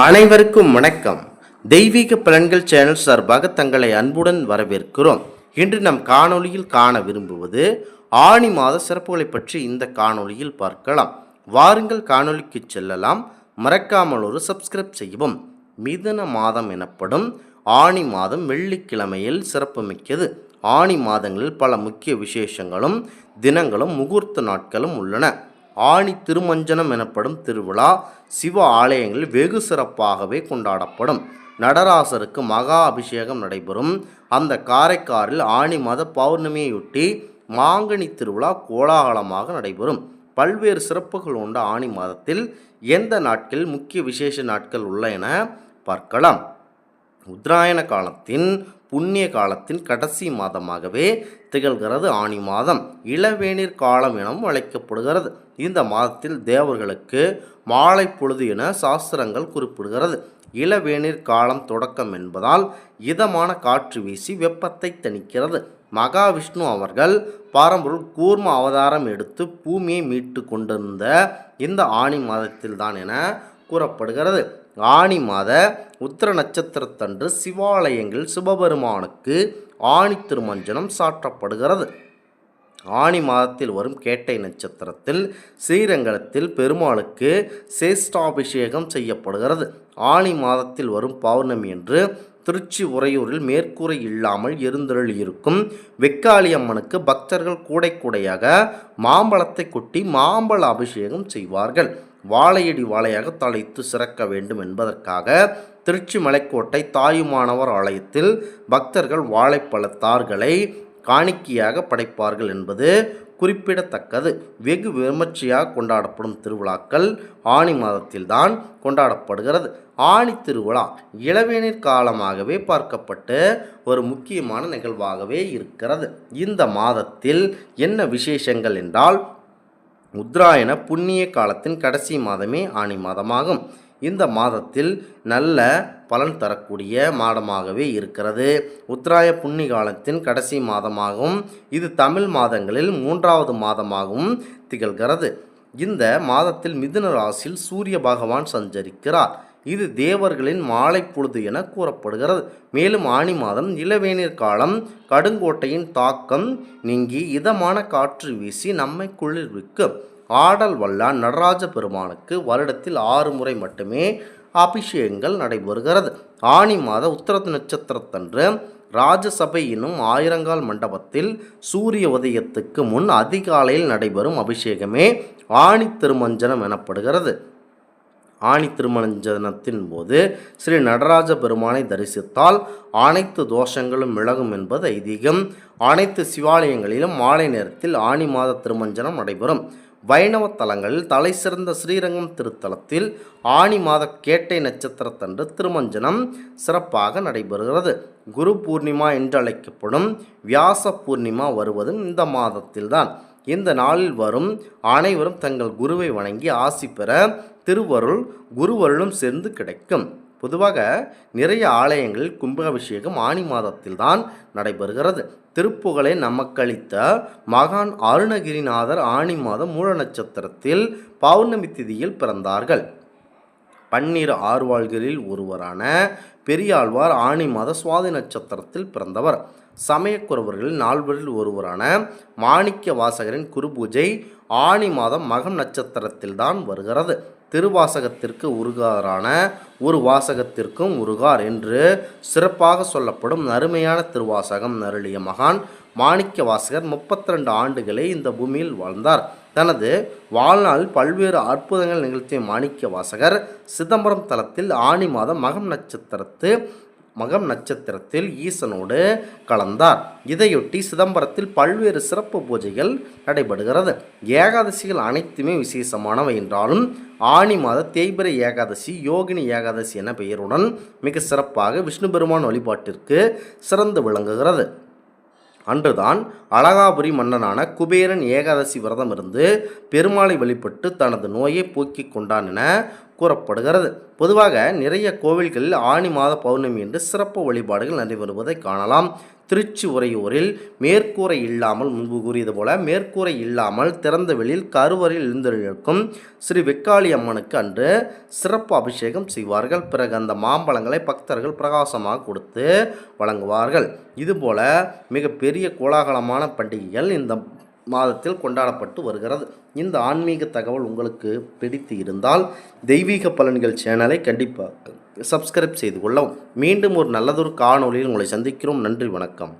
அனைவருக்கும் வணக்கம். தெய்வீக பலன்கள் சேனல் சார்பாக தங்களை அன்புடன் வரவேற்கிறோம். இன்று நம் காணொளியில் காண விரும்புவது ஆணி மாத சிறப்புகளை பற்றி இந்த காணொளியில் பார்க்கலாம். வாருங்கள் காணொளிக்கு செல்லலாம். மறக்காமல் ஒரு சப்ஸ்கிரைப் செய்யவும். மிதுன மாதம் எனப்படும் ஆணி மாதம் வெள்ளிக்கிழமையில் சிறப்புமிக்கது. ஆணி மாதங்களில் பல முக்கிய விசேஷங்களும் தினங்களும் முகூர்த்த நாட்களும் உள்ளன. ஆணி திருமஞ்சனம் எனப்படும் திருவிழா சிவ ஆலயங்களில் வெகு சிறப்பாகவே கொண்டாடப்படும். நடராசருக்கு மகா அபிஷேகம் நடைபெறும். அந்த காரைக்காலில் ஆணி மாத பௌர்ணமியையொட்டி மாங்கனி திருவிழா கோலாகலமாக நடைபெறும். பல்வேறு சிறப்புகள் உண்ட ஆணி மாதத்தில் எந்த நாட்களில் முக்கிய விசேஷ நாட்கள் உள்ளன என பார்க்கலாம். உத்தராயண காலத்தின் புண்ணிய காலத்தின் கடைசி மாதமாகவே திகழ்கிறது ஆணி மாதம். இளவேநீர் காலம் எனவும் அழைக்கப்படுகிறது. இந்த மாதத்தில் தேவர்களுக்கு மாலை பொழுது என சாஸ்திரங்கள் குறிப்பிடுகிறது. இளவேநீர் காலம் தொடக்கம் என்பதால் இதமான காற்று வீசி வெப்பத்தை தணிக்கிறது. மகாவிஷ்ணு அவர்கள் பாரம்பரிய கூர்ம அவதாரம் எடுத்து பூமியை மீட்டு கொண்டிருந்த இந்த ஆணி மாதத்தில்தான் என கூறப்படுகிறது. ஆணி மாத உத்திர நட்சத்திரத்தன்று சிவாலயங்களில் சிவபெருமானுக்கு ஆணி திருமஞ்சனம் சாற்றப்படுகிறது. ஆணி மாதத்தில் வரும் கேட்டை நட்சத்திரத்தில் ஸ்ரீரங்கத்தில் பெருமாளுக்கு சேஷ்டாபிஷேகம் செய்யப்படுகிறது. ஆணி மாதத்தில் வரும் பௌர்ணமி என்று திருச்சி உறையூரில் மேற்கூரை இல்லாமல் இருந்தருளியிருக்கும் வெக்காளி அம்மனுக்கு பக்தர்கள் கூடை கூடையாக மாம்பழத்தை கொட்டி மாம்பழ அபிஷேகம் செய்வார்கள். வாழையடி வாழையாக தலைத்து சிறக்க வேண்டும் என்பதற்காக திருச்சி மலைக்கோட்டை தாயுமானவர் ஆலயத்தில் பக்தர்கள் வாழைப்பழத்தார்களை காணிக்கையாக படைப்பார்கள் என்பது குறிப்பிடத்தக்கது. வெகு விமர்சையாக கொண்டாடப்படும் திருவிழாக்கள் ஆணி மாதத்தில்தான் கொண்டாடப்படுகிறது. ஆணி திருவிழா இளவேநீர் காலமாகவே பார்க்கப்பட்டு ஒரு முக்கியமான நிகழ்வாகவே இருக்கிறது. இந்த மாதத்தில் என்ன விசேஷங்கள் என்றால், உத்தராயண புண்ணிய காலத்தின் கடைசி மாதமே ஆணி மாதமாகும். இந்த மாதத்தில் நல்ல பலன் தரக்கூடிய மாதமாகவே இருக்கிறது. உத்தராய புண்ணிய காலத்தின் கடைசி மாதமாகவும் இது தமிழ் மாதங்களில் 3வது மாதமாகவும் திகழ்கிறது. இந்த மாதத்தில் மிதுன ராசியில் சூரிய பகவான் சஞ்சரிக்கிறார். இது தேவர்களின் மாலை பொழுது என கூறப்படுகிறது. மேலும் ஆணி மாதம் இளவேநீர் காலம். கடுங்கோட்டையின் தாக்கம் நீங்கி இதமான காற்று வீசி நம்மை குளிர்விக்கும். ஆடல் வல்லான் நடராஜ பெருமானுக்கு வருடத்தில் 6 முறை மட்டுமே அபிஷேகங்கள் நடைபெறுகிறது. ஆணி மாத உத்திர நட்சத்திரத்தன்று ராஜசபை என்னும் ஆயிரங்கால் மண்டபத்தில் சூரிய உதயத்துக்கு முன் அதிகாலையில் நடைபெறும் அபிஷேகமே ஆணி திருமஞ்சனம் எனப்படுகிறது. ஆணி திருமஞ்சனத்தின் போது ஸ்ரீ நடராஜ பெருமானை தரிசித்தால் அனைத்து தோஷங்களும் விலகும் என்பது ஐதீகம். அனைத்து சிவாலயங்களிலும் மாலை நேரத்தில் ஆணி மாத திருமஞ்சனம் நடைபெறும். வைணவ தலங்களில் தலை சிறந்த ஸ்ரீரங்கம் திருத்தலத்தில் ஆணி மாத கேட்டை நட்சத்திரத்தன்று திருமஞ்சனம் சிறப்பாக நடைபெறுகிறது. குரு பூர்ணிமா என்று அழைக்கப்படும் வியாச பூர்ணிமா வருவதும் இந்த மாதத்தில்தான். இந்த நாளில் வரும் அனைவரும் தங்கள் குருவை வணங்கி ஆசி பெற திருவருள் குருவருளும் சேர்ந்து கிடைக்கும். பொதுவாக நிறைய ஆலயங்களில் கும்பாபிஷேகம் ஆணி மாதத்தில்தான் நடைபெறுகிறது. திருப்புகழை நமக்களித்த மகான் அருணகிரிநாதர் ஆணி மாதம் மூல நட்சத்திரத்தில் பௌர்ணமி திதியில் பிறந்தார்கள். 12 ஆழ்வார்களில் ஒருவரான பெரியாழ்வார் ஆணி மாத சுவாதி நட்சத்திரத்தில் பிறந்தவர். சமயக்குறவர்களில் 4 ஒருவரான மாணிக்க வாசகரின் குருபூஜை ஆணி மாதம் மகம் நட்சத்திரத்தில்தான் வருகிறது. திருவாசகத்திற்கு உருகாரான ஒரு வாசகத்திற்கும் உருகார் என்று சிறப்பாக சொல்லப்படும் அருமையான திருவாசகம் அருளிய மகான் மாணிக்க வாசகர் 32 ஆண்டுகளே இந்த பூமியில் வாழ்ந்தார். தனது வாழ்நாளில் பல்வேறு அற்புதங்கள் நிகழ்த்திய மாணிக்க வாசகர் சிதம்பரம் தலத்தில் ஆணி மாதம் மகம் நட்சத்திரத்தில் ஈசனோடு கலந்தார். இதையொட்டி சிதம்பரத்தில் பல்வேறு சிறப்பு பூஜைகள் நடைபெறுகிறது. ஏகாதசிகள் அனைத்துமே விசேஷமானவை என்றாலும் ஆணி மாத தேய்பிறை ஏகாதசி யோகினி ஏகாதசி என பெயருடன் மிக சிறப்பாக விஷ்ணு பெருமான் வழிபாட்டிற்கு சிறந்து விளங்குகிறது. அன்றுதான் அழகாபுரி மன்னனான குபேரன் ஏகாதசி விரதம் இருந்து பெருமாளை வழிபட்டு தனது நோயை போக்கிக் கொண்டான் என கூறப்படுகிறது. பொதுவாக நிறைய கோவில்களில் ஆனி மாத பௌர்ணமி என்று சிறப்பு வழிபாடுகள் நடைபெறுவதை காணலாம். திருச்சி உறையூரில் மேற்கூரை இல்லாமல், முன்பு கூறியது போல மேற்கூரை இல்லாமல் திறந்த வெளியில் கருவறையில் எழுந்தருளிருக்கும் ஸ்ரீ வெக்காளி அம்மனுக்கு அன்று சிறப்பு அபிஷேகம் செய்வார்கள். பிறகு அந்த மாம்பழங்களை பக்தர்கள் பிரகாசமாக கொடுத்து வழங்குவார்கள். இதுபோல மிகப்பெரிய கோலாகலமான பண்டிகைகள் இந்த மாதத்தில் கொண்டாடப்பட்டு வருகிறது. இந்த ஆன்மீக தகவல் உங்களுக்கு பிடித்து இருந்தால் தெய்வீக பலன்கள் சேனலை கண்டிப்பாக சப்ஸ்கிரைப் செய்து கொள்ளவும். மீண்டும் ஒரு நல்லதொரு காணொளியில் உங்களை சந்திக்கிறோம். நன்றி, வணக்கம்.